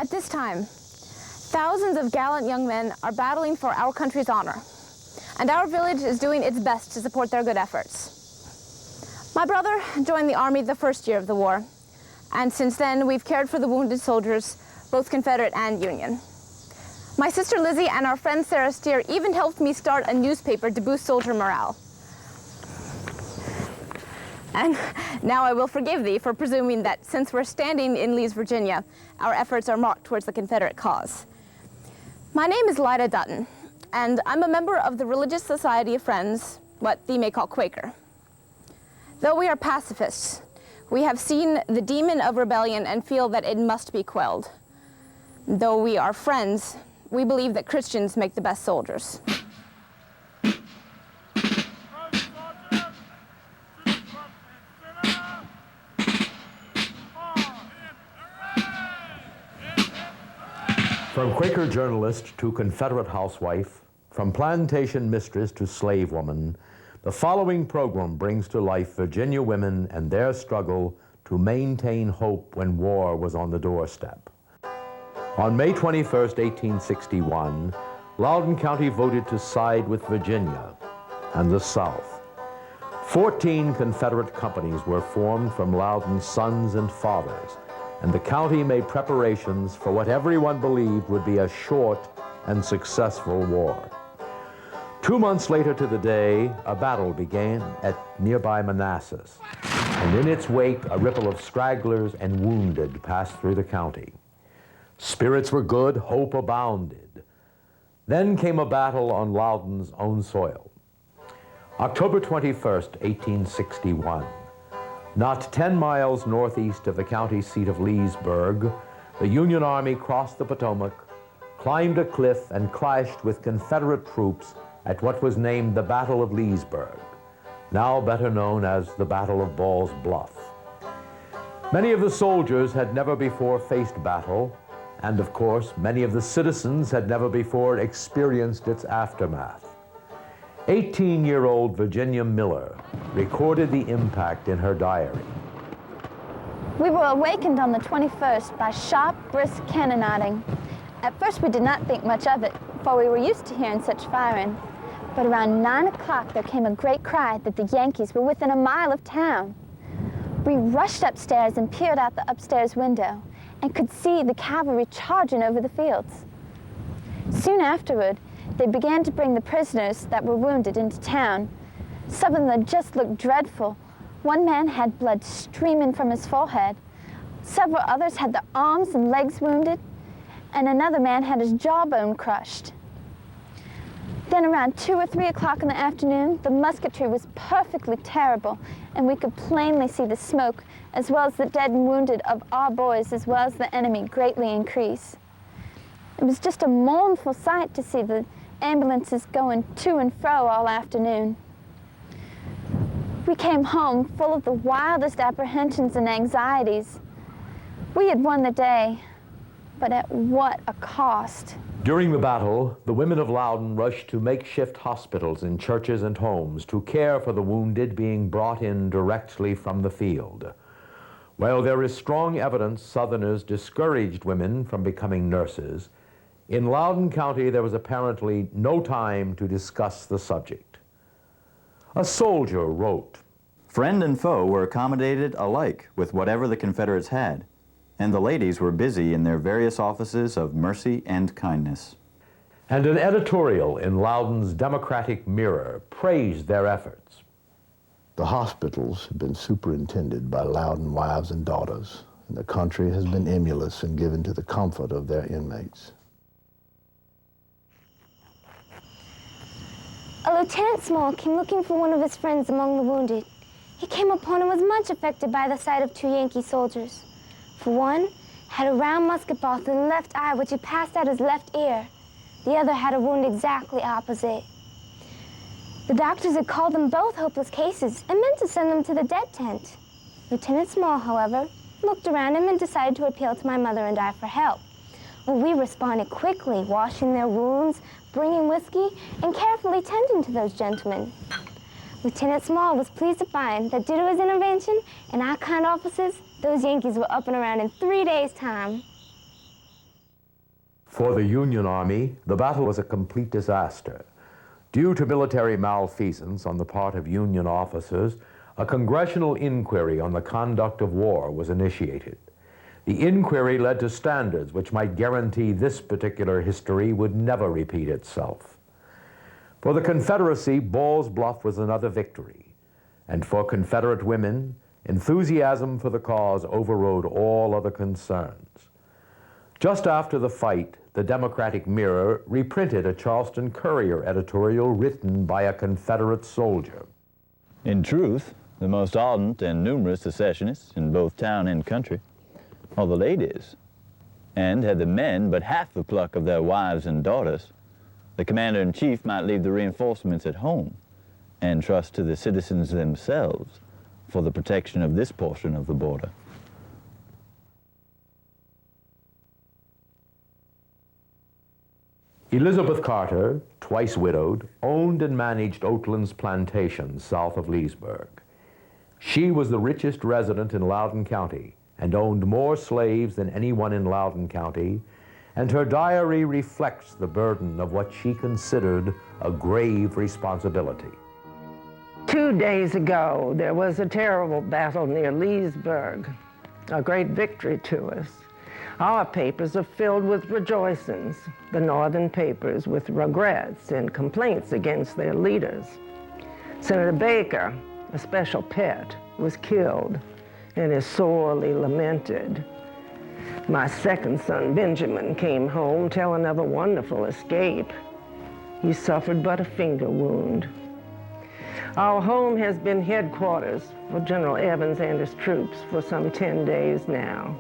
At this time, thousands of gallant young men are battling for our country's honor, and our village is doing its best to support their good efforts. My brother joined the Army the first year of the war, and since then we've cared for the wounded soldiers, both Confederate and Union. My sister Lizzie and our friend Sarah Steer even helped me start a newspaper to boost soldier morale. And now I will forgive thee for presuming that since we're standing in Lee's, Virginia, our efforts are marked towards the Confederate cause. My name is Lyda Dutton, and I'm a member of the Religious Society of Friends, what thee may call Quaker. Though we are pacifists, we have seen the demon of rebellion and feel that it must be quelled. Though we are friends, we believe that Christians make the best soldiers. From Quaker journalist to Confederate housewife, from plantation mistress to slave woman, the following program brings to life Virginia women and their struggle to maintain hope when war was on the doorstep. On May 21st, 1861, Loudoun County voted to side with Virginia and the South. 14 Confederate companies were formed from Loudoun's sons and fathers, and the county made preparations for what everyone believed would be a short and successful war. 2 months later to the day, a battle began at nearby Manassas, and in its wake, a ripple of stragglers and wounded passed through the county. Spirits were good, hope abounded. Then came a battle on Loudoun's own soil. October 21st, 1861. Not 10 miles northeast of the county seat of Leesburg, the Union Army crossed the Potomac, climbed a cliff, and clashed with Confederate troops at what was named the Battle of Leesburg, now better known as the Battle of Ball's Bluff. Many of the soldiers had never before faced battle, and of course, many of the citizens had never before experienced its aftermath. 18-year-old Virginia Miller recorded the impact in her diary. We were awakened on the 21st by sharp, brisk cannonading. At first we did not think much of it, for we were used to hearing such firing. But around 9 o'clock there came a great cry that the Yankees were within a mile of town. We rushed upstairs and peered out the upstairs window and could see the cavalry charging over the fields. Soon afterward, they began to bring the prisoners that were wounded into town. Some of them just looked dreadful. One man had blood streaming from his forehead. Several others had their arms and legs wounded, and another man had his jawbone crushed. Then around 2 or 3 o'clock in the afternoon, the musketry was perfectly terrible, and we could plainly see the smoke, as well as the dead and wounded of our boys, as well as the enemy, greatly increase. It was just a mournful sight to see the ambulances going to and fro all afternoon. We came home full of the wildest apprehensions and anxieties. We had won the day, but at what a cost. During the battle, the women of Loudoun rushed to makeshift hospitals in churches and homes to care for the wounded being brought in directly from the field. While there is strong evidence Southerners discouraged women from becoming nurses, in Loudoun County there was apparently no time to discuss the subject. A soldier wrote, "Friend and foe were accommodated alike with whatever the Confederates had, and the ladies were busy in their various offices of mercy and kindness." And an editorial in Loudoun's Democratic Mirror praised their efforts. The hospitals have been superintended by Loudoun wives and daughters, and the country has been emulous and given to the comfort of their inmates. A Lieutenant Small came looking for one of his friends among the wounded. He came upon and was much affected by the sight of 2 Yankee soldiers. For one had a round musket ball through the left eye which had passed out his left ear. The other had a wound exactly opposite. The doctors had called them both hopeless cases and meant to send them to the dead tent. Lieutenant Small, however, looked around him and decided to appeal to my mother and I for help. Well, we responded quickly, washing their wounds, bringing whiskey, and carefully tending to those gentlemen. Lieutenant Small was pleased to find that due to his intervention and our kind offices, those Yankees were up and around in 3 days' time. For the Union Army, the battle was a complete disaster. Due to military malfeasance on the part of Union officers, a congressional inquiry on the conduct of war was initiated. The inquiry led to standards which might guarantee this particular history would never repeat itself. For the Confederacy, Ball's Bluff was another victory. And for Confederate women, enthusiasm for the cause overrode all other concerns. Just after the fight, the Democratic Mirror reprinted a Charleston Courier editorial written by a Confederate soldier. In truth, the most ardent and numerous secessionists in both town and country are the ladies. And had the men but half the pluck of their wives and daughters, the commander-in-chief might leave the reinforcements at home and trust to the citizens themselves for the protection of this portion of the border. Elizabeth Carter, twice widowed, owned and managed Oatlands Plantation south of Leesburg. She was the richest resident in Loudoun County and owned more slaves than anyone in Loudoun County, and her diary reflects the burden of what she considered a grave responsibility. 2 days ago, there was a terrible battle near Leesburg, a great victory to us. Our papers are filled with rejoicings, the northern papers with regrets and complaints against their leaders. Senator Baker, a special pet, was killed and is sorely lamented. My second son, Benjamin, came home telling of a wonderful escape. He suffered but a finger wound. Our home has been headquarters for General Evans and his troops for some 10 days now.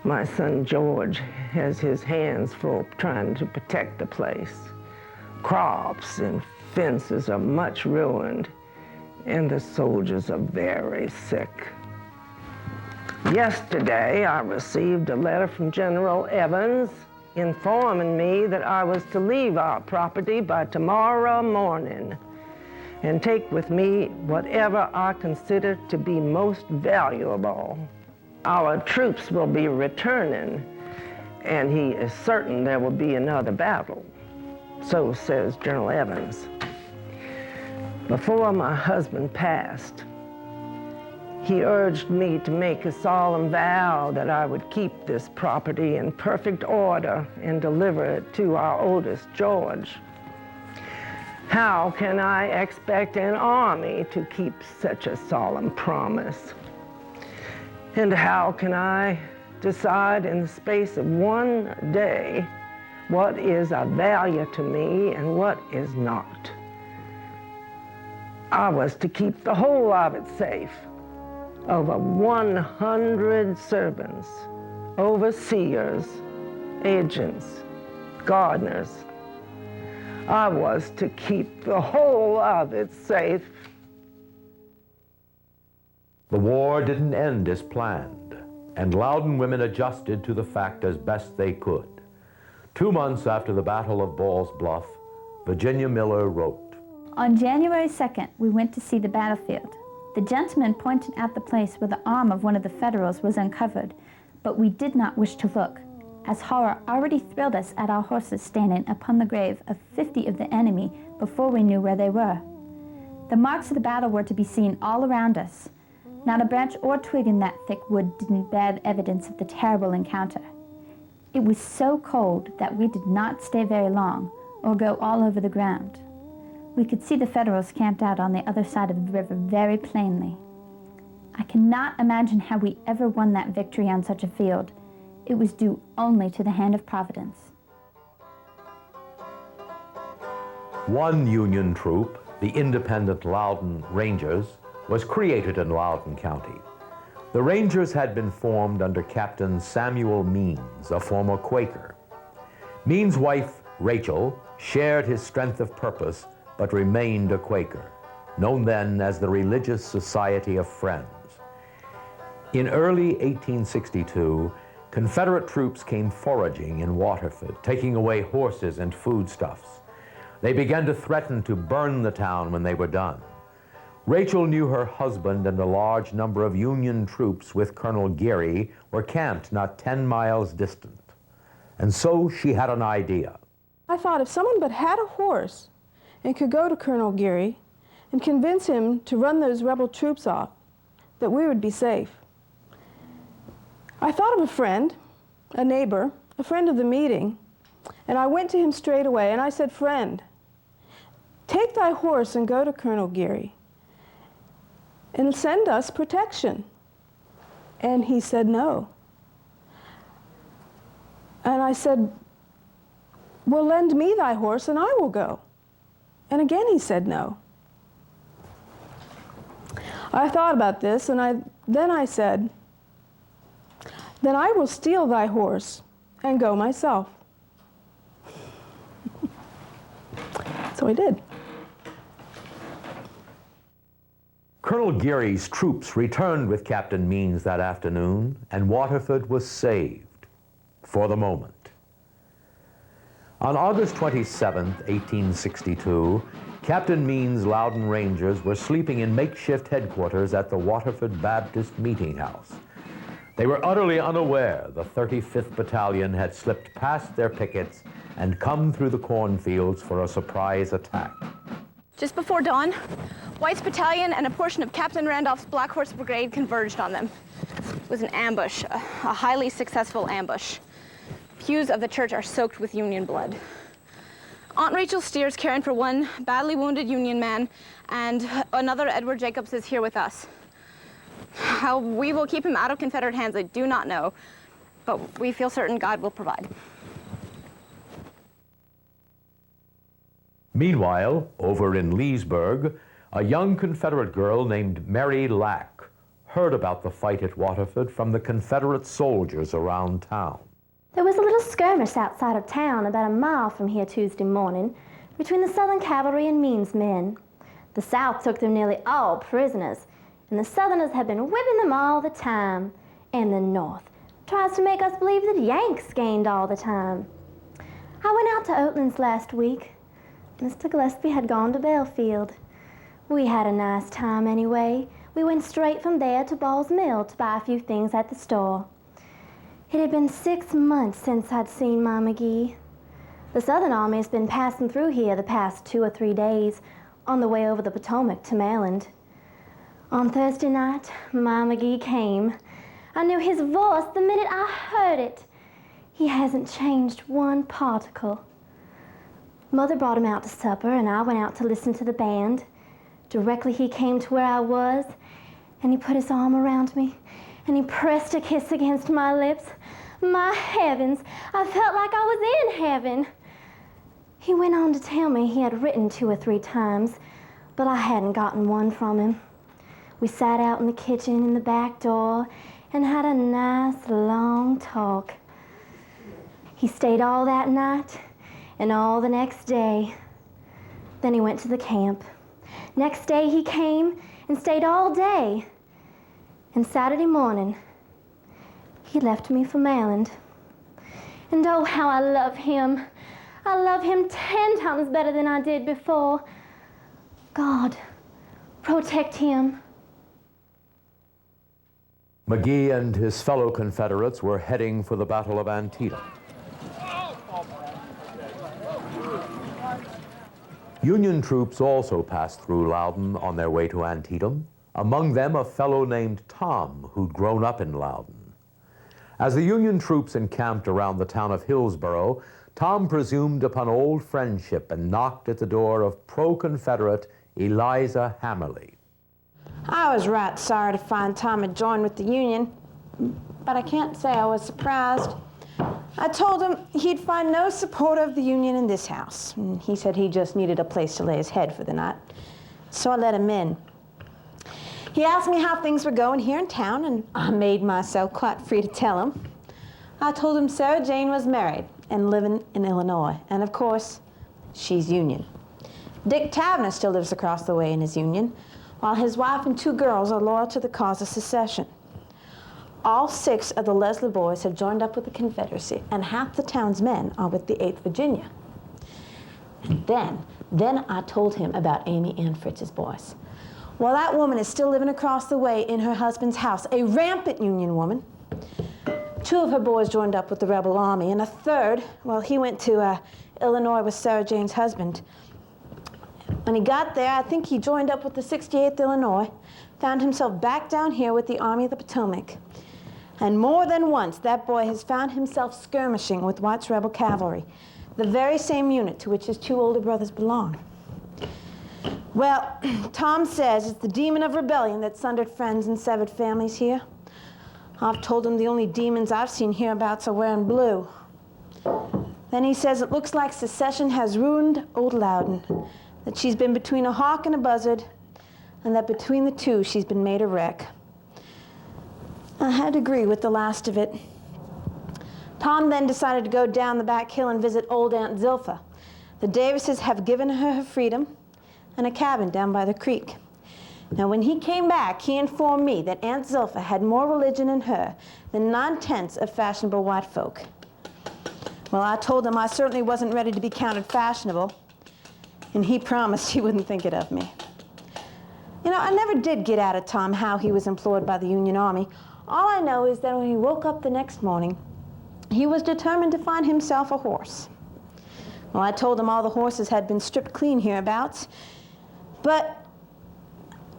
My son George has his hands full trying to protect the place. Crops and fences are much ruined, and the soldiers are very sick. Yesterday, I received a letter from General Evans informing me that I was to leave our property by tomorrow morning and take with me whatever I consider to be most valuable. Our troops will be returning, and he is certain there will be another battle. So says General Evans. Before my husband passed, he urged me to make a solemn vow that I would keep this property in perfect order and deliver it to our oldest, George. How can I expect an army to keep such a solemn promise? And how can I decide in the space of one day what is of value to me and what is not? I was to keep the whole of it safe. Over 100 servants, overseers, agents, gardeners. I was to keep the whole of it safe. The war didn't end as planned, and Loudoun women adjusted to the fact as best they could. 2 months after the Battle of Ball's Bluff, Virginia Miller wrote, On January 2nd, we went to see the battlefield. The gentleman pointed out the place where the arm of one of the Federals was uncovered, but we did not wish to look, as horror already thrilled us at our horses standing upon the grave of 50 of the enemy before we knew where they were. The marks of the battle were to be seen all around us. Not a branch or twig in that thick wood didn't bear evidence of the terrible encounter. It was so cold that we did not stay very long or go all over the ground. We could see the Federals camped out on the other side of the river very plainly. I cannot imagine how we ever won that victory on such a field. It was due only to the hand of Providence. One Union troop, the independent Loudoun Rangers, was created in Loudoun County. The Rangers had been formed under Captain Samuel Means, a former Quaker. Means' wife, Rachel, shared his strength of purpose, but remained a Quaker, known then as the Religious Society of Friends. In early 1862, Confederate troops came foraging in Waterford, taking away horses and foodstuffs. They began to threaten to burn the town when they were done. Rachel knew her husband and a large number of Union troops with Colonel Geary were camped not 10 miles distant. And so she had an idea. I thought if someone but had a horse and could go to Colonel Geary and convince him to run those rebel troops off, that we would be safe. I thought of a friend, a neighbor, a friend of the meeting, and I went to him straight away and I said, "Friend, take thy horse and go to Colonel Geary and send us protection." And he said no. And I said, "Well, lend me thy horse and I will go." And again he said no. I thought about this and then I said, "Then I will steal thy horse and go myself." So I did. Colonel Geary's troops returned with Captain Means that afternoon, and Waterford was saved for the moment. On August 27, 1862, Captain Means' Loudoun Rangers were sleeping in makeshift headquarters at the Waterford Baptist Meeting House. They were utterly unaware the 35th Battalion had slipped past their pickets and come through the cornfields for a surprise attack. Just before dawn, White's battalion and a portion of Captain Randolph's Black Horse Brigade converged on them. It was an ambush, a highly successful ambush. Pews of the church are soaked with Union blood. Aunt Rachel Steers caring for one badly wounded Union man, and another, Edward Jacobs, is here with us. How we will keep him out of Confederate hands, I do not know, but we feel certain God will provide. Meanwhile, over in Leesburg, a young Confederate girl named Mary Lack heard about the fight at Waterford from the Confederate soldiers around town. There was a little skirmish outside of town about a mile from here Tuesday morning between the Southern cavalry and Means men. The South took them nearly all prisoners, and the Southerners have been whipping them all the time. And the North tries to make us believe that Yanks gained all the time. I went out to Oatlands last week. Mr. Gillespie had gone to Belfield. We had a nice time anyway. We went straight from there to Ball's Mill to buy a few things at the store. It had been 6 months since I'd seen Ma McGee. The Southern Army has been passing through here the past 2 or 3 days on the way over the Potomac to Maryland. On Thursday night, Ma McGee came. I knew his voice the minute I heard it. He hasn't changed one particle. Mother brought him out to supper, and I went out to listen to the band. Directly he came to where I was, and he put his arm around me, and he pressed a kiss against my lips. My heavens, I felt like I was in heaven. He went on to tell me he had written 2 or 3 times, but I hadn't gotten one from him. We sat out in the kitchen in the back door and had a nice long talk. He stayed all that night and all the next day. Then he went to the camp. Next day he came and stayed all day. And Saturday morning, he left me for Maryland. And oh, how I love him. I love him 10 times better than I did before. God, protect him. McGee and his fellow Confederates were heading for the Battle of Antietam. Union troops also passed through Loudoun on their way to Antietam, among them a fellow named Tom who'd grown up in Loudoun. As the Union troops encamped around the town of Hillsborough, Tom presumed upon old friendship and knocked at the door of pro-Confederate Eliza Hammerly. I was right sorry to find Tom had joined with the Union, but I can't say I was surprised. I told him he'd find no support of the Union in this house. And he said he just needed a place to lay his head for the night. So I let him in. He asked me how things were going here in town, and I made myself quite free to tell him. I told him Sarah Jane was married and living in Illinois, and of course, she's Union. Dick Tavener still lives across the way in his Union, while his wife and 2 girls are loyal to the cause of secession. All 6 of the Leslie boys have joined up with the Confederacy, and half the town's men are with the 8th Virginia. And then I told him about Amy Ann Fritz's boys. Well, that woman is still living across the way in her husband's house, a rampant Union woman. 2 of her boys joined up with the rebel army, and a third, well, he went to Illinois with Sarah Jane's husband. When he got there, I think he joined up with the 68th Illinois, found himself back down here with the Army of the Potomac. And more than once, that boy has found himself skirmishing with White's rebel cavalry, the very same unit to which his 2 older brothers belong. Well, Tom says it's the demon of rebellion that sundered friends and severed families here. I've told him the only demons I've seen hereabouts are wearing blue. Then he says it looks like secession has ruined old Loudoun, that she's been between a hawk and a buzzard, and that between the two she's been made a wreck. I had to agree with the last of it. Tom then decided to go down the back hill and visit old Aunt Zilpha. The Davises have given her her freedom and a cabin down by the creek. Now, when he came back, he informed me that Aunt Zilpha had more religion in her than 9/10 of fashionable white folk. Well, I told him I certainly wasn't ready to be counted fashionable, and he promised he wouldn't think it of me. You know, I never did get out of Tom how he was employed by the Union Army. All I know is that when he woke up the next morning, he was determined to find himself a horse. Well, I told him all the horses had been stripped clean hereabouts, but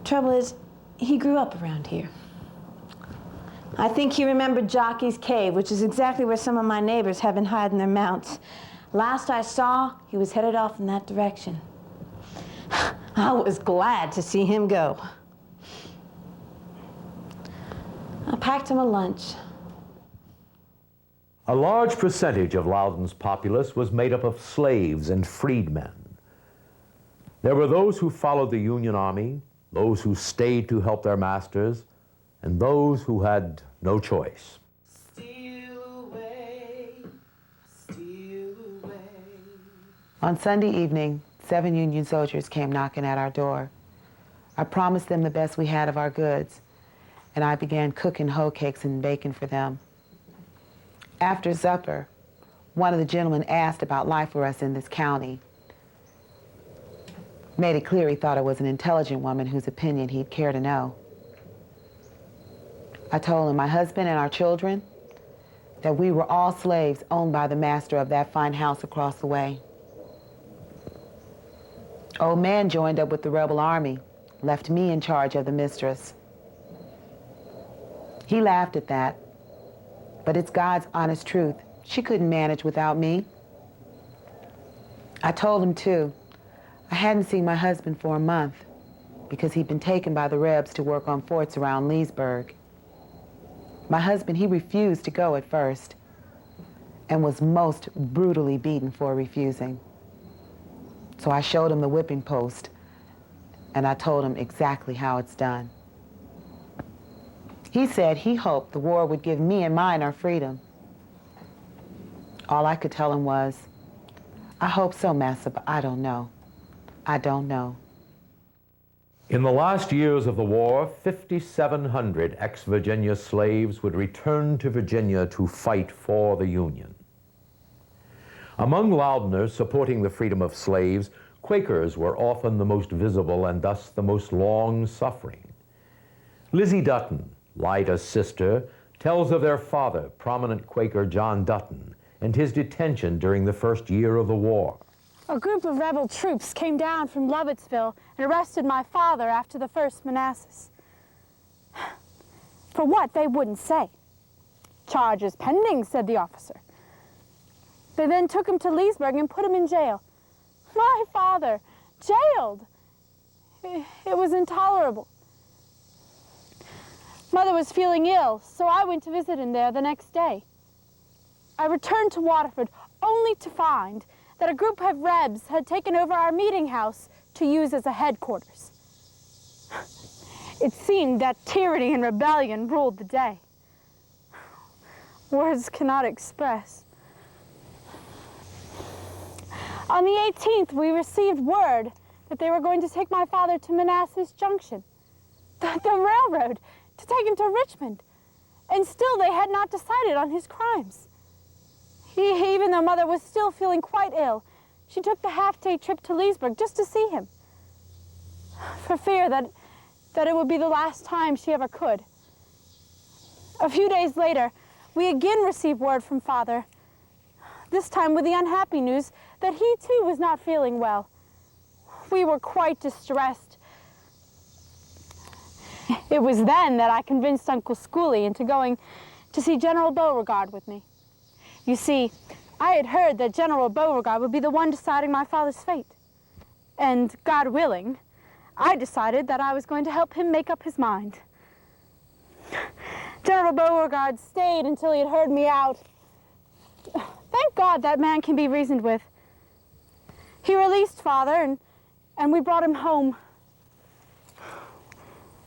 trouble is, he grew up around here. I think he remembered Jockey's Cave, which is exactly where some of my neighbors have been hiding their mounts. Last I saw, he was headed off in that direction. I was glad to see him go. I packed him a lunch. A large percentage of Loudoun's populace was made up of slaves and freedmen. There were those who followed the Union Army, those who stayed to help their masters, and those who had no choice. Steal away, steal away. On Sunday evening, 7 Union soldiers came knocking at our door. I promised them the best we had of our goods, and I began cooking hoe cakes and bacon for them. After supper, one of the gentlemen asked about life for us in this county. Made it clear he thought I was an intelligent woman whose opinion he'd care to know. I told him my husband and our children that we were all slaves owned by the master of that fine house across the way. Old man joined up with the rebel army, left me in charge of the mistress. He laughed at that, but it's God's honest truth. She couldn't manage without me. I told him, too, I hadn't seen my husband for a month because he'd been taken by the Rebs to work on forts around Leesburg. My husband, he refused to go at first and was most brutally beaten for refusing. So I showed him the whipping post, and I told him exactly how it's done. He said he hoped the war would give me and mine our freedom. All I could tell him was, I hope so, Massa, but I don't know. I don't know. In the last years of the war, 5,700 ex-Virginia slaves would return to Virginia to fight for the Union. Among Loudoners supporting the freedom of slaves, Quakers were often the most visible and thus the most long-suffering. Lizzie Dutton, Lida's sister, tells of their father, prominent Quaker John Dutton, and his detention during the first year of the war. A group of rebel troops came down from Lovettsville and arrested my father after the First Manassas. For what, they wouldn't say. Charges pending, said the officer. They then took him to Leesburg and put him in jail. My father, jailed! It was intolerable. Mother was feeling ill, so I went to visit him there the next day. I returned to Waterford only to find that a group of Rebs had taken over our meeting house to use as a headquarters. It seemed that tyranny and rebellion ruled the day. Words cannot express. On the 18th, we received word that they were going to take my father to Manassas Junction, the railroad, to take him to Richmond. And still they had not decided on his crimes. Even though Mother was still feeling quite ill, she took the half-day trip to Leesburg just to see him, for fear that it would be the last time she ever could. A few days later, we again received word from Father, this time with the unhappy news that he too was not feeling well. We were quite distressed. It was then that I convinced Uncle Schoolie into going to see General Beauregard with me. You see, I had heard that General Beauregard would be the one deciding my father's fate. And God willing, I decided that I was going to help him make up his mind. General Beauregard stayed until he had heard me out. Thank God that man can be reasoned with. He released Father, and we brought him home.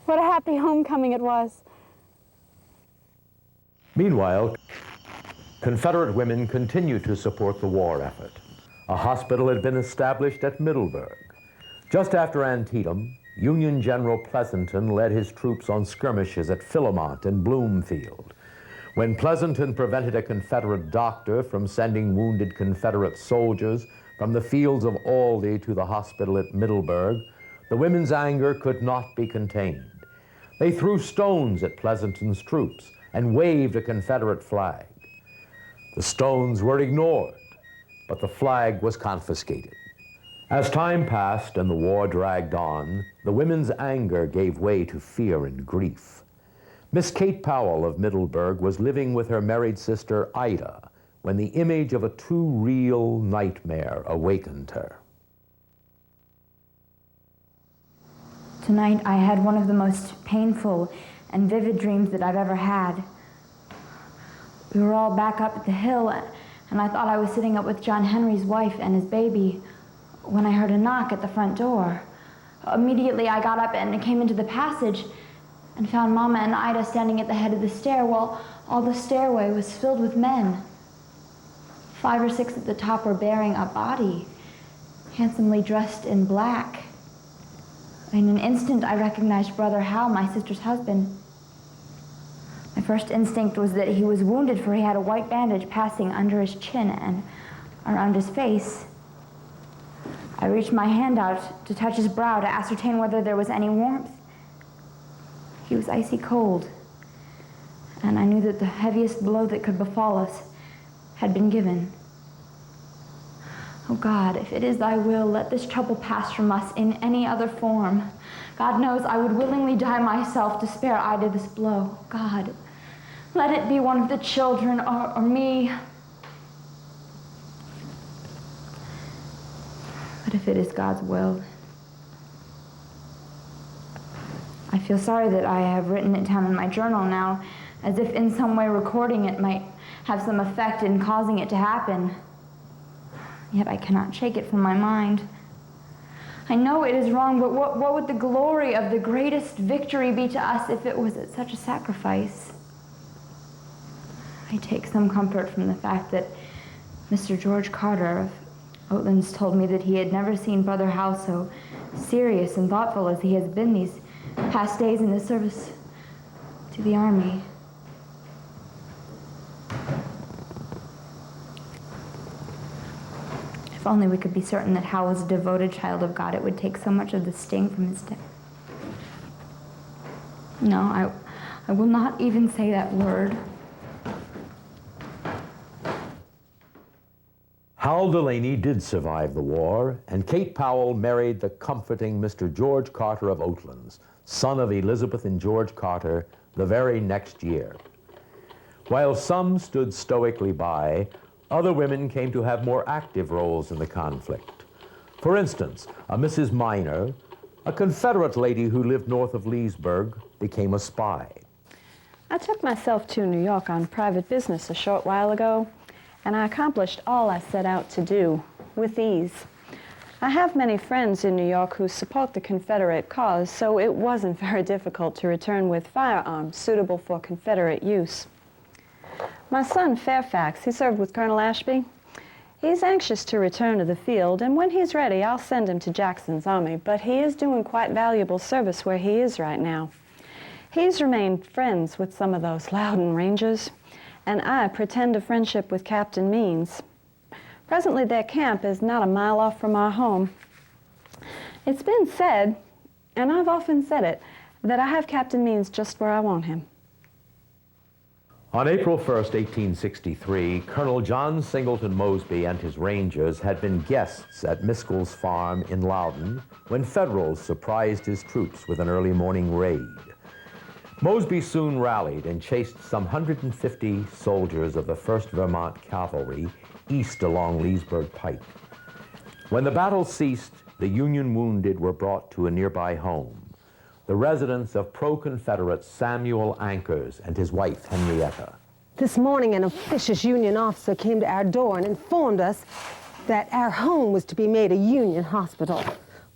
What a happy homecoming it was. Meanwhile, Confederate women continued to support the war effort. A hospital had been established at Middleburg. Just after Antietam, Union General Pleasanton led his troops on skirmishes at Philomont and Bloomfield. When Pleasanton prevented a Confederate doctor from sending wounded Confederate soldiers from the fields of Aldie to the hospital at Middleburg, the women's anger could not be contained. They threw stones at Pleasanton's troops and waved a Confederate flag. The stones were ignored, but the flag was confiscated. As time passed and the war dragged on, the women's anger gave way to fear and grief. Miss Kate Powell of Middleburg was living with her married sister Ida when the image of a too real nightmare awakened her. Tonight I had one of the most painful and vivid dreams that I've ever had. We were all back up at the hill, and I thought I was sitting up with John Henry's wife and his baby when I heard a knock at the front door. Immediately I got up and came into the passage and found Mama and Ida standing at the head of the stair while all the stairway was filled with men. 5 or 6 at the top were bearing a body, handsomely dressed in black. In an instant, I recognized Brother Hal, my sister's husband. My first instinct was that he was wounded, for he had a white bandage passing under his chin and around his face. I reached my hand out to touch his brow to ascertain whether there was any warmth. He was icy cold, and I knew that the heaviest blow that could befall us had been given. Oh God, if it is thy will, let this trouble pass from us in any other form. God knows I would willingly die myself to spare Ida this blow. God, let it be one of the children or me. But if it is God's will, I feel sorry that I have written it down in my journal now, as if in some way recording it might have some effect in causing it to happen. Yet I cannot shake it from my mind. I know it is wrong, but what would the glory of the greatest victory be to us if it was at such a sacrifice? I take some comfort from the fact that Mr. George Carter of Oatlands told me that he had never seen Brother Hal so serious and thoughtful as he has been these past days in the service to the Army. If only we could be certain that Hal was a devoted child of God, it would take so much of the sting from his death. No, I will not even say that word. Hal Delaney did survive the war, and Kate Powell married the comforting Mr. George Carter of Oatlands, son of Elizabeth and George Carter, the very next year. While some stood stoically by, other women came to have more active roles in the conflict. For instance, a Mrs. Minor, a Confederate lady who lived north of Leesburg, became a spy. I took myself to New York on private business a short while ago, and I accomplished all I set out to do with ease. I have many friends in New York who support the Confederate cause, so it wasn't very difficult to return with firearms suitable for Confederate use. My son, Fairfax, he served with Colonel Ashby. He's anxious to return to the field, and when he's ready, I'll send him to Jackson's army, but he is doing quite valuable service where he is right now. He's remained friends with some of those Loudoun Rangers, and I pretend a friendship with Captain Means. Presently, their camp is not a mile off from our home. It's been said, and I've often said it, that I have Captain Means just where I want him. On April 1st, 1863, Colonel John Singleton Mosby and his Rangers had been guests at Miskel's farm in Loudoun when Federals surprised his troops with an early morning raid. Mosby soon rallied and chased some 150 soldiers of the 1st Vermont Cavalry east along Leesburg Pike. When the battle ceased, the Union wounded were brought to a nearby home, the residence of pro-Confederate Samuel Ankers and his wife, Henrietta. This morning, an officious Union officer came to our door and informed us that our home was to be made a Union hospital.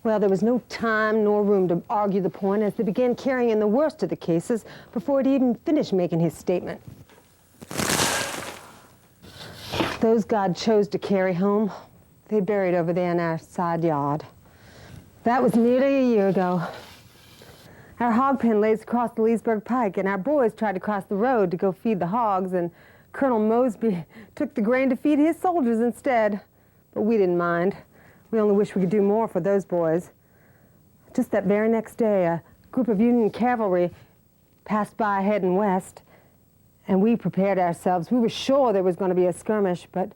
Well, there was no time nor room to argue the point as they began carrying in the worst of the cases before he'd even finished making his statement. Those God chose to carry home, they buried over there in our side yard. That was nearly a year ago. Our hog pen lays across the Leesburg Pike, and our boys tried to cross the road to go feed the hogs, and Colonel Mosby took the grain to feed his soldiers instead. But we didn't mind. We only wish we could do more for those boys. Just that very next day, a group of Union cavalry passed by heading west, and we prepared ourselves. We were sure there was going to be a skirmish, but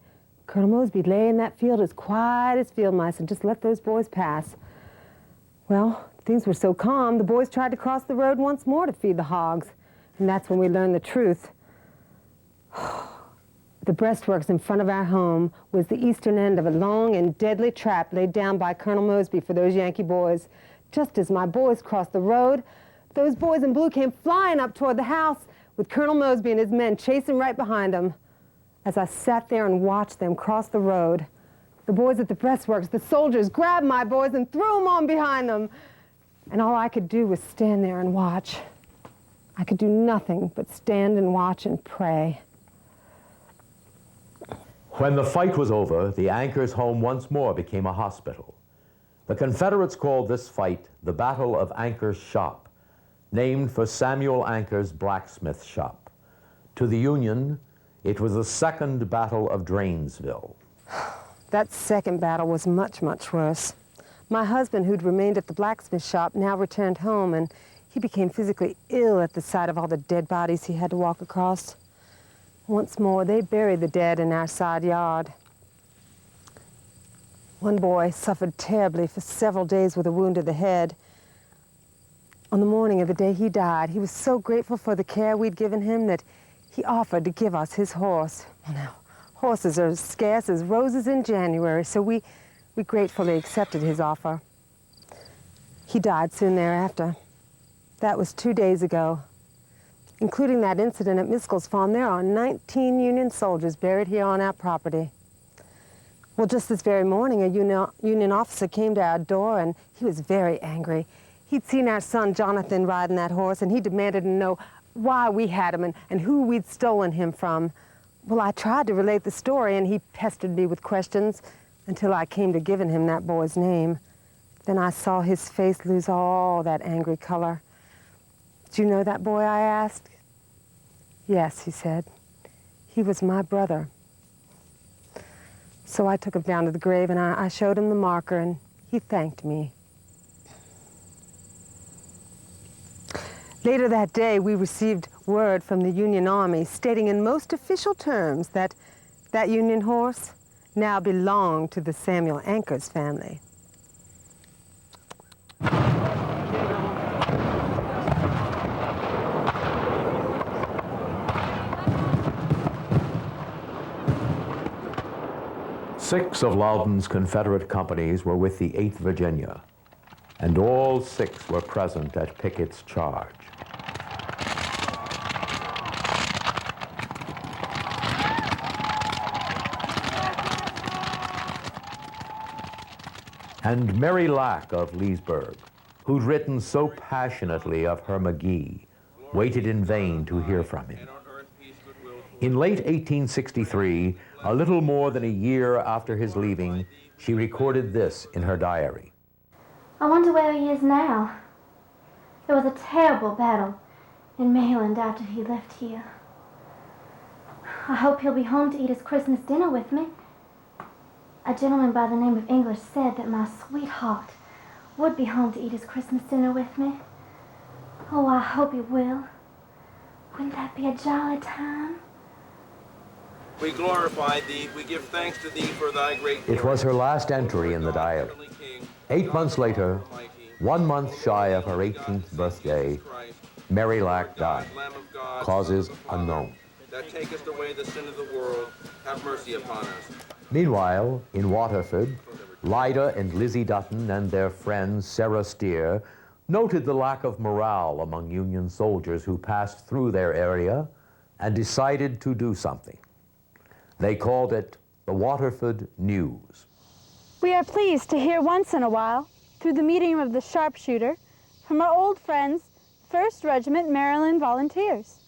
Colonel Mosby lay in that field as quiet as field mice and just let those boys pass. Well, things were so calm, the boys tried to cross the road once more to feed the hogs, and that's when we learned the truth. The breastworks in front of our home was the eastern end of a long and deadly trap laid down by Colonel Mosby for those Yankee boys. Just as my boys crossed the road, those boys in blue came flying up toward the house with Colonel Mosby and his men chasing right behind them. As I sat there and watched them cross the road, the boys at the breastworks, the soldiers, grabbed my boys and threw them on behind them. And all I could do was stand there and watch. I could do nothing but stand and watch and pray. When the fight was over, the Ankers' home once more became a hospital. The Confederates called this fight the Battle of Ankers' Shop, named for Samuel Ankers' blacksmith shop. To the Union, it was the Second Battle of Drainesville. That second battle was much, much worse. My husband, who'd remained at the blacksmith shop, now returned home, and he became physically ill at the sight of all the dead bodies he had to walk across. Once more, they buried the dead in our side yard. One boy suffered terribly for several days with a wound to the head. On the morning of the day he died, he was so grateful for the care we'd given him that he offered to give us his horse. Well, now, horses are as scarce as roses in January, so we gratefully accepted his offer. He died soon thereafter. That was 2 days ago. Including that incident at Miskel's farm, there are 19 Union soldiers buried here on our property. Well, just this very morning, a Union officer came to our door, and he was very angry. He'd seen our son Jonathan riding that horse, and he demanded to know why we had him and who we'd stolen him from. Well, I tried to relate the story, and he pestered me with questions until I came to giving him that boy's name. Then I saw his face lose all that angry color. "Do you know that boy?" I asked. "Yes," he said. "He was my brother." So I took him down to the grave, and I showed him the marker, and he thanked me. Later that day, we received word from the Union Army stating in most official terms that that Union horse now belonged to the Samuel Ankers family. Six of Loudoun's Confederate companies were with the 8th Virginia, and all 6 were present at Pickett's charge. And Mary Lack of Leesburg, who'd written so passionately of her McGee, waited in vain to hear from him. In late 1863, a little more than a year after his leaving, she recorded this in her diary. I wonder where he is now. There was a terrible battle in Maryland after he left here. I hope he'll be home to eat his Christmas dinner with me. A gentleman by the name of English said that my sweetheart would be home to eat his Christmas dinner with me. Oh, I hope he will. Wouldn't that be a jolly time? We glorify thee, we give thanks to thee for thy great It was her last entry in the diary. 8 months later, 1 month shy of her 18th birthday, Mary Lack died. Causes unknown. That takest away the sin of the world, have mercy upon us. Meanwhile, in Waterford, Lida and Lizzie Dutton and their friend Sarah Steer noted the lack of morale among Union soldiers who passed through their area and decided to do something. They called it the Waterford News. We are pleased to hear once in a while, through the medium of the sharpshooter, from our old friends, 1st Regiment Maryland Volunteers.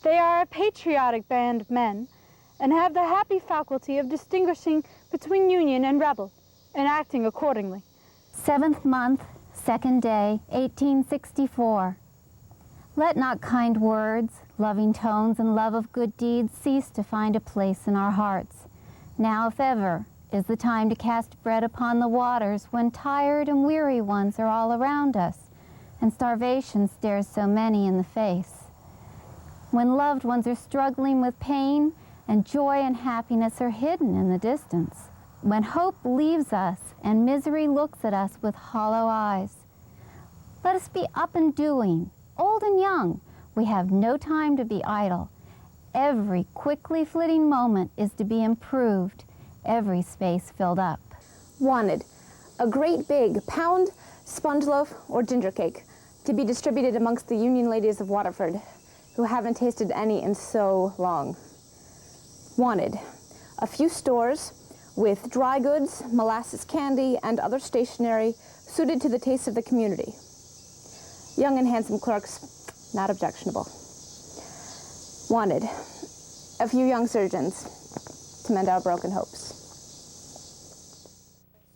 They are a patriotic band of men and have the happy faculty of distinguishing between Union and Rebel and acting accordingly. 7th month, 2nd day, 1864. Let not kind words, loving tones, and love of good deeds cease to find a place in our hearts. Now, if ever, is the time to cast bread upon the waters when tired and weary ones are all around us, and starvation stares so many in the face. When loved ones are struggling with pain, and joy and happiness are hidden in the distance. When hope leaves us, and misery looks at us with hollow eyes. Let us be up and doing, old and young. We have no time to be idle. Every quickly flitting moment is to be improved, every space filled up. Wanted, a great big pound, sponge loaf, or ginger cake to be distributed amongst the Union ladies of Waterford, who haven't tasted any in so long. Wanted, a few stores with dry goods, molasses candy, and other stationery suited to the taste of the community. Young and handsome clerks, not objectionable. Wanted, a few young surgeons to mend our broken hopes.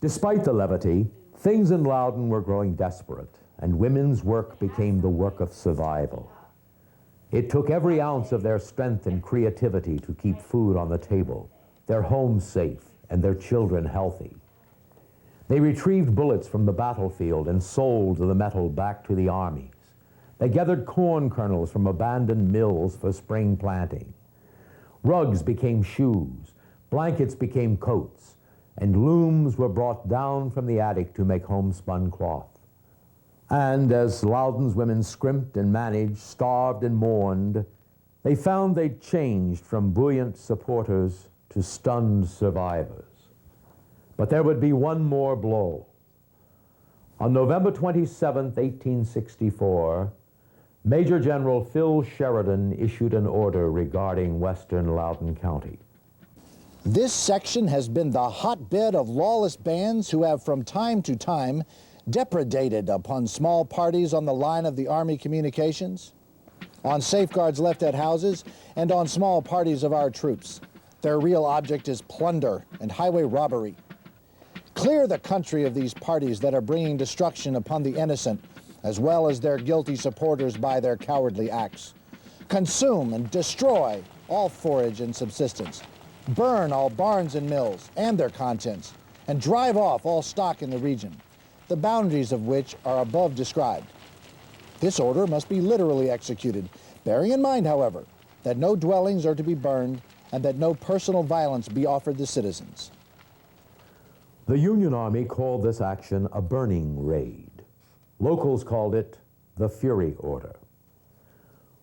Despite the levity, things in Loudoun were growing desperate, and women's work became the work of survival. It took every ounce of their strength and creativity to keep food on the table, their homes safe, and their children healthy. They retrieved bullets from the battlefield and sold the metal back to the armies. They gathered corn kernels from abandoned mills for spring planting. Rugs became shoes, blankets became coats, and looms were brought down from the attic to make homespun cloth. And as Loudoun's women scrimped and managed, starved and mourned, they found they'd changed from buoyant supporters to stunned survivors. But there would be one more blow. On November 27, 1864, Major General Phil Sheridan issued an order regarding western Loudoun County. This section has been the hotbed of lawless bands who have from time to time depredated upon small parties on the line of the Army communications, on safeguards left at houses, and on small parties of our troops. Their real object is plunder and highway robbery. Clear the country of these parties that are bringing destruction upon the innocent, as well as their guilty supporters by their cowardly acts. Consume and destroy all forage and subsistence. Burn all barns and mills and their contents, and drive off all stock in the region, the boundaries of which are above described. This order must be literally executed, bearing in mind, however, that no dwellings are to be burned and that no personal violence be offered the citizens. The Union Army called this action a burning raid. Locals called it the Fury Order.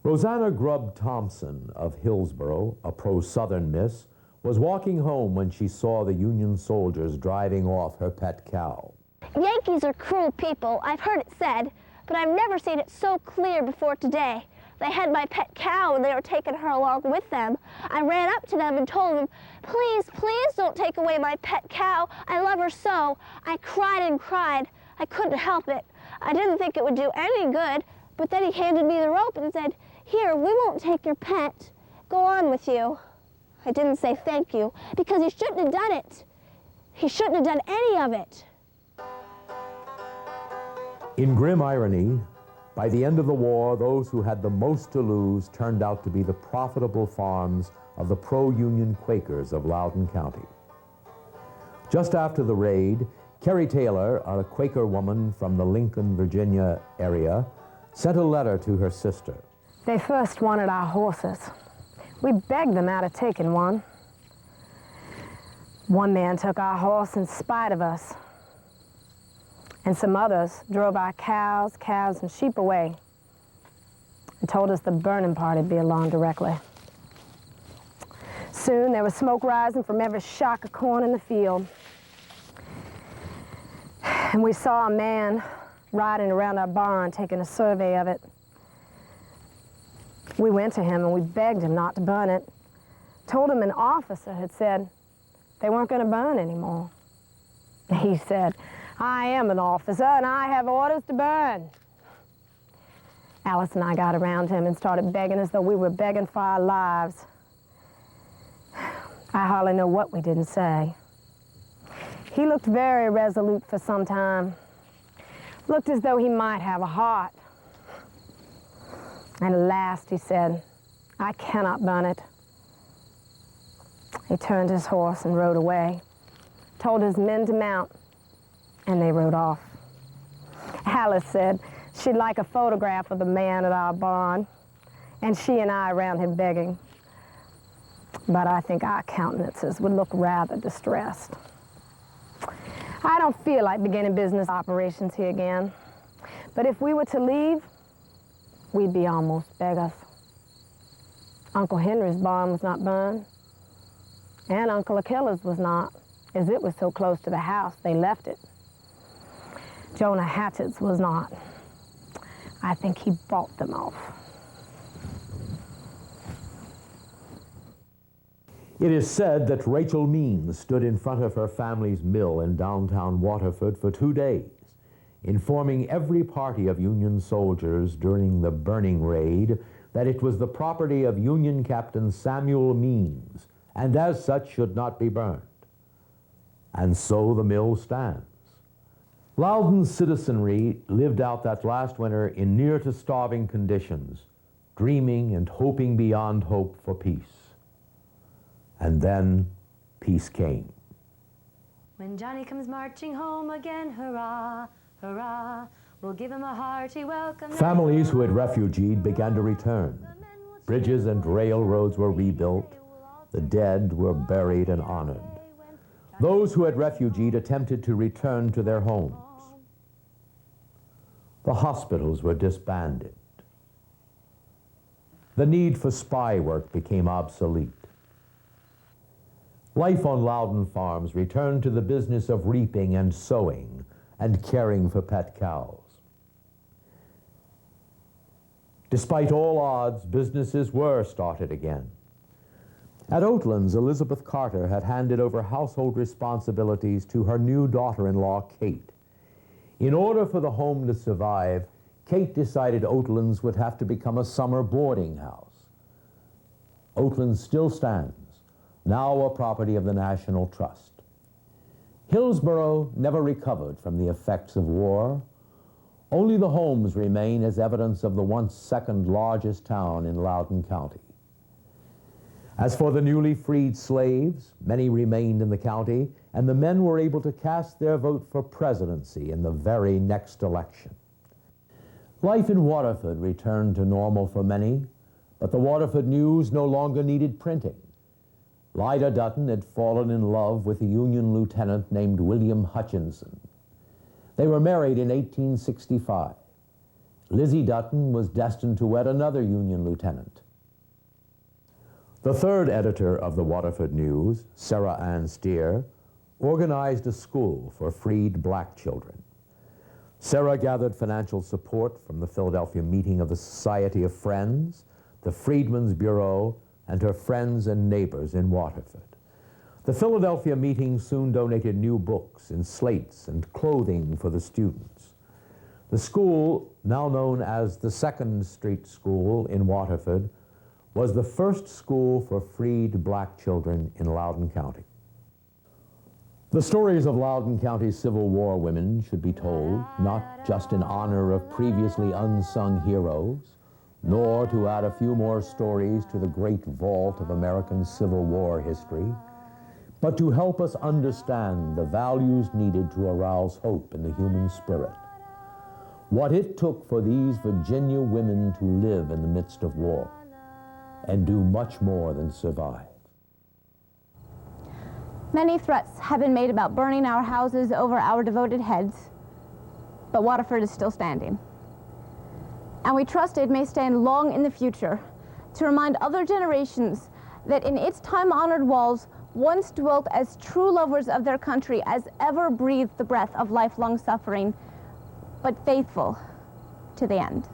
Rosanna Grubb Thompson of Hillsborough, a pro-Southern miss, was walking home when she saw the Union soldiers driving off her pet cow. Yankees are cruel people, I've heard it said, but I've never seen it so clear before today. They had my pet cow and they were taking her along with them. I ran up to them and told them, please, please don't take away my pet cow. I love her so. I cried and cried. I couldn't help it. I didn't think it would do any good, but then he handed me the rope and said, here, we won't take your pet. Go on with you. I didn't say thank you because he shouldn't have done it. He shouldn't have done any of it. In grim irony, by the end of the war, those who had the most to lose turned out to be the profitable farms of the pro-Union Quakers of Loudoun County. Just after the raid, Carrie Taylor, a Quaker woman from the Lincoln, Virginia area, sent a letter to her sister. They first wanted our horses. We begged them out of taking one. One man took our horse in spite of us, and some others drove our cows, calves, and sheep away and told us the burning party'd be along directly. Soon there was smoke rising from every shock of corn in the field, and we saw a man riding around our barn taking a survey of it. We went to him and we begged him not to burn it, told him an officer had said they weren't going to burn anymore. He said, "I am an officer and I have orders to burn." Alice and I got around him and started begging as though we were begging for our lives. I hardly know what we didn't say. He looked very resolute for some time, looked as though he might have a heart. And at last he said, "I cannot burn it." He turned his horse and rode away, told his men to mount, and they rode off. Alice said she'd like a photograph of the man at our barn, and she and I around him begging. But I think our countenances would look rather distressed. I don't feel like beginning business operations here again, but if we were to leave, we'd be almost beggars. Uncle Henry's barn was not burned, and Uncle Achilles was not, as it was so close to the house they left it. Jonah Hatchett's was not. I think he bought them off. It is said that Rachel Means stood in front of her family's mill in downtown Waterford for 2 days, informing every party of Union soldiers during the burning raid that it was the property of Union Captain Samuel Means, and as such should not be burned. And so the mill stands. Loudoun's citizenry lived out that last winter in near to starving conditions, dreaming and hoping beyond hope for peace. And then peace came. When Johnny comes marching home again, hurrah, hurrah, we'll give him a hearty welcome. Families who had refugeed began to return. Bridges and railroads were rebuilt. The dead were buried and honored. Those who had refugeed attempted to return to their homes. The hospitals were disbanded. The need for spy work became obsolete. Life on Loudoun farms returned to the business of reaping and sowing and caring for pet cows. Despite all odds, businesses were started again. At Oatlands, Elizabeth Carter had handed over household responsibilities to her new daughter-in-law, Kate. In order for the home to survive, Kate decided Oatlands would have to become a summer boarding house. Oatlands still stands, now a property of the National Trust. Hillsborough never recovered from the effects of war. Only the homes remain as evidence of the once second largest town in Loudoun County. As for the newly freed slaves, many remained in the county, and the men were able to cast their vote for presidency in the very next election. Life in Waterford returned to normal for many, but the Waterford News no longer needed printing. Lyda Dutton had fallen in love with a Union lieutenant named William Hutchinson. They were married in 1865. Lizzie Dutton was destined to wed another Union lieutenant. The third editor of the Waterford News, Sarah Ann Steer, organized a school for freed black children. Sarah gathered financial support from the Philadelphia meeting of the Society of Friends, the Freedmen's Bureau, and her friends and neighbors in Waterford. The Philadelphia meeting soon donated new books and slates and clothing for the students. The school, now known as the Second Street School in Waterford, was the first school for freed black children in Loudoun County. The stories of Loudoun County's Civil War women should be told, not just in honor of previously unsung heroes, nor to add a few more stories to the great vault of American Civil War history, but to help us understand the values needed to arouse hope in the human spirit. what it took for these Virginia women to live in the midst of war and do much more than survive. Many threats have been made about burning our houses over our devoted heads, but Waterford is still standing. And we trust it may stand long in the future to remind other generations that in its time-honored walls once dwelt as true lovers of their country as ever breathed the breath of lifelong suffering, but faithful to the end.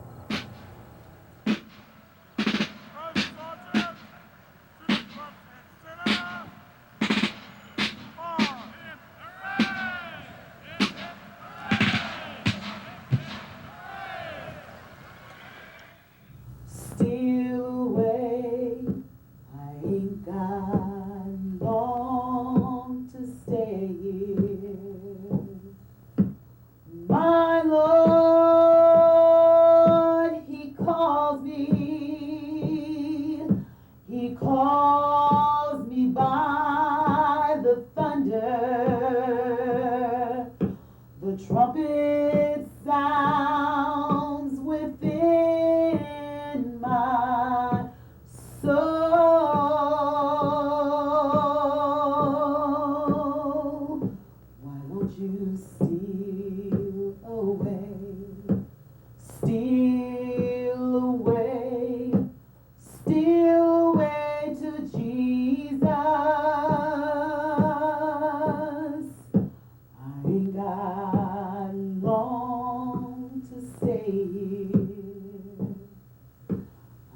Steal away, I ain't got long to stay here. My Lord, He calls me by the thunder, the trumpet sounds within my soul. Why won't you steal away? Steal away, steal away to Jesus. I ain't got long to stay here.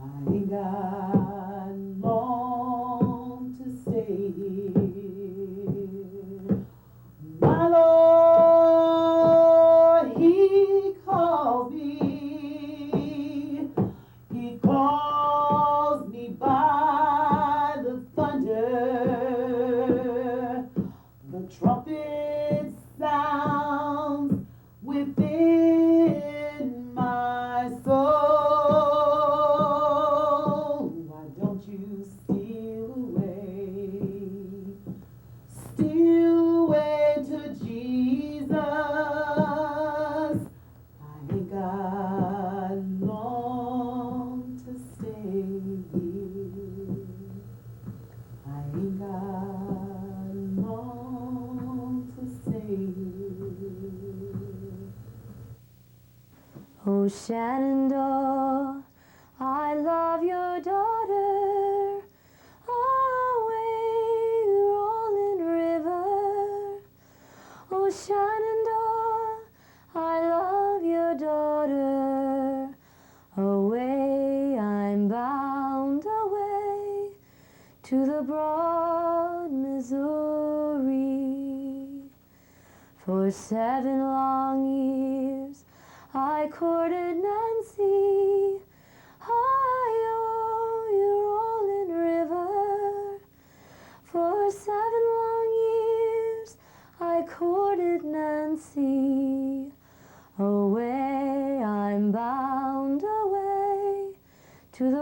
I ain't got long to stay here. My Lord, He calls me. He calls me by the thunder. The trumpet sounds within my soul. Why don't you steal away? Steal away to Jesus. I ain't got long to stay here. I ain't got long to stay here. Oh, Shenandoah, I love your daughter. Away, rolling river. Oh, Shenandoah, I love your daughter. Away, I'm bound away to the broad Missouri. For 7 long years I courted Nancy. Hi-oh, you rolling river. For 7 long years I courted Nancy. Away, I'm bound away to the